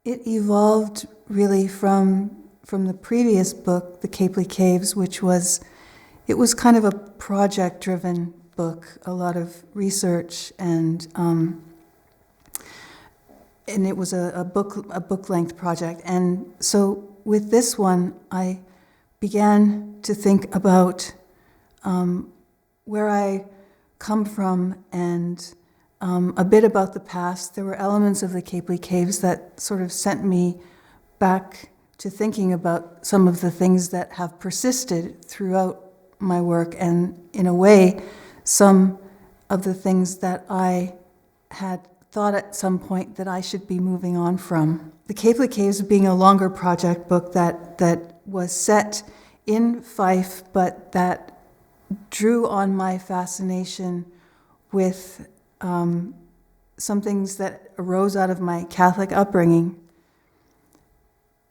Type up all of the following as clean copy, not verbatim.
It evolved really from the previous book, The Capely Caves, it was kind of a project-driven book, a lot of research, and it was a book-length project. And so with this one, I began to think about where I come from and a bit about the past. There were elements of the Capely Caves that sort of sent me back to thinking about some of the things that have persisted throughout my work, and in a way, some of the things that I had thought at some point that I should be moving on from. The Capely Caves being a longer project book that was set in Fife, but that drew on my fascination with some things that arose out of my Catholic upbringing.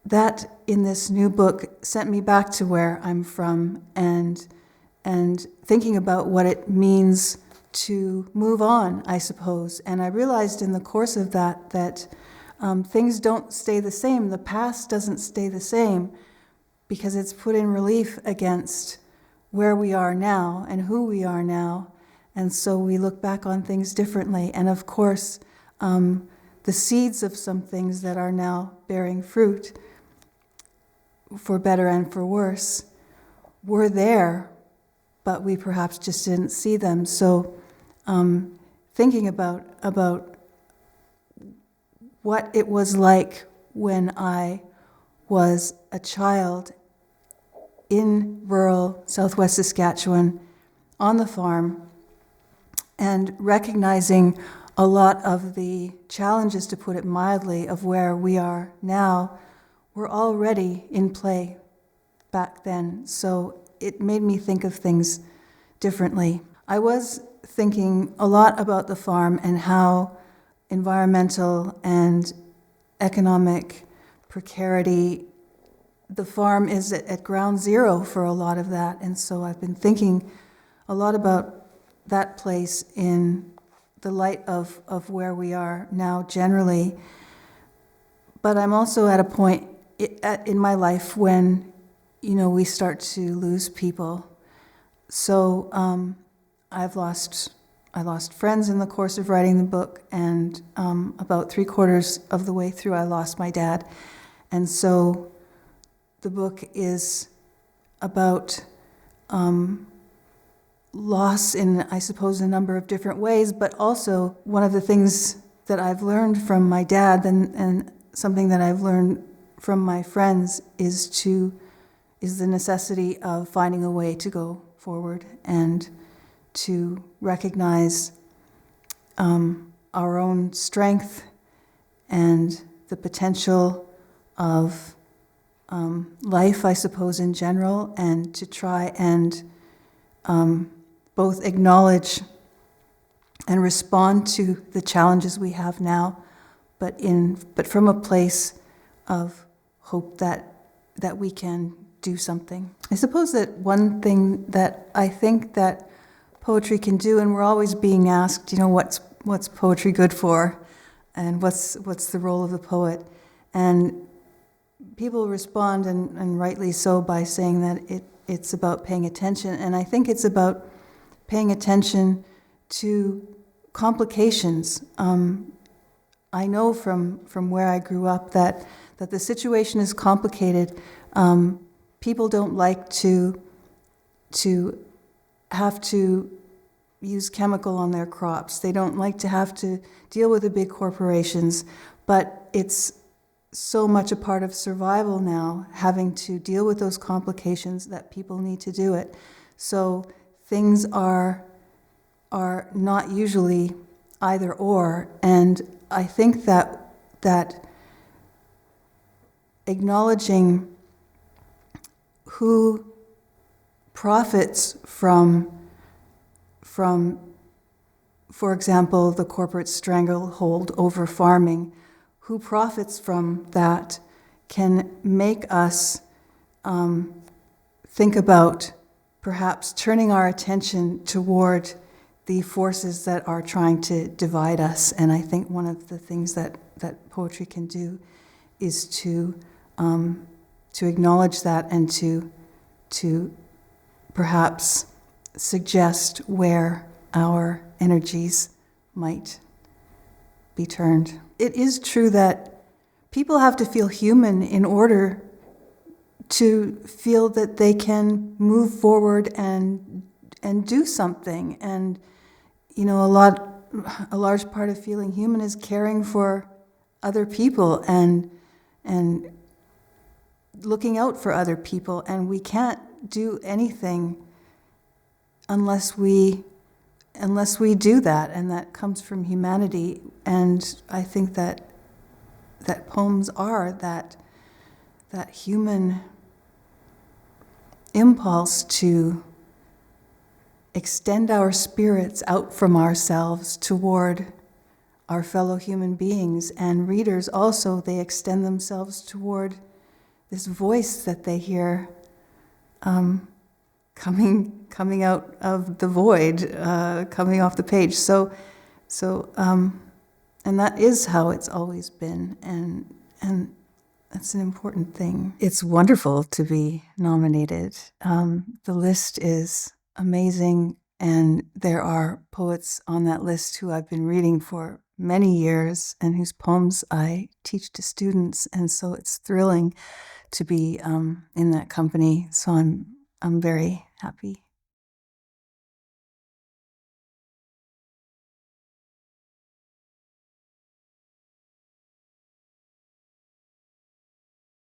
That, in this new book, sent me back to where I'm from and thinking about what it means to move on, I suppose. And I realized in the course of that things don't stay the same. The past doesn't stay the same because it's put in relief against where we are now and who we are now. And so we look back on things differently. And of course, the seeds of some things that are now bearing fruit, for better and for worse, were there, but we perhaps just didn't see them. So thinking about what it was like when I was a child in rural southwest Saskatchewan on the farm, and recognizing a lot of the challenges, to put it mildly, of where we are now were already in play back then. So it made me think of things differently. I was thinking a lot about the farm and how environmental and economic precarity, the farm is at ground zero for a lot of that. And so I've been thinking a lot about that place in the light of where we are now generally. But I'm also at a point in my life when, we start to lose people. So I lost friends in the course of writing the book, and about 3/4 of the way through I lost my dad. And so the book is about loss in, I suppose, a number of different ways, but also one of the things that I've learned from my dad and something that I've learned from my friends is the necessity of finding a way to go forward and to recognize our own strength and the potential of life, I suppose, in general, and to try and both acknowledge and respond to the challenges we have now, but from a place of hope that we can do something. I suppose that one thing that I think that poetry can do, and we're always being asked, what's poetry good for, and what's the role of the poet, and people respond, and rightly so, by saying that it's about paying attention, and I think it's about paying attention to complications. I know from where I grew up that the situation is complicated. People don't like to have to use chemical on their crops. They don't like to have to deal with the big corporations, but it's so much a part of survival now, having to deal with those complications, that people need to do it. So things are not usually either or, and I think that acknowledging who profits from, for example, the corporate stranglehold over farming, who profits from that, can make us think about perhaps turning our attention toward the forces that are trying to divide us. And I think one of the things that poetry can do is to acknowledge that and to perhaps suggest where our energies might be turned. It is true that people have to feel human in order to feel that they can move forward and do something. And you know, a large part of feeling human is caring for other people and looking out for other people. And we can't do anything unless we do that, and that comes from humanity. And I think that poems are that human impulse to extend our spirits out from ourselves toward our fellow human beings. And readers also, they extend themselves toward this voice that they hear coming out of the void, coming off the page. So, and that is how it's always been, and that's an important thing. It's wonderful to be nominated. The list is amazing, and there are poets on that list who I've been reading for many years and whose poems I teach to students, and so it's thrilling to be in that company. So I'm very happy.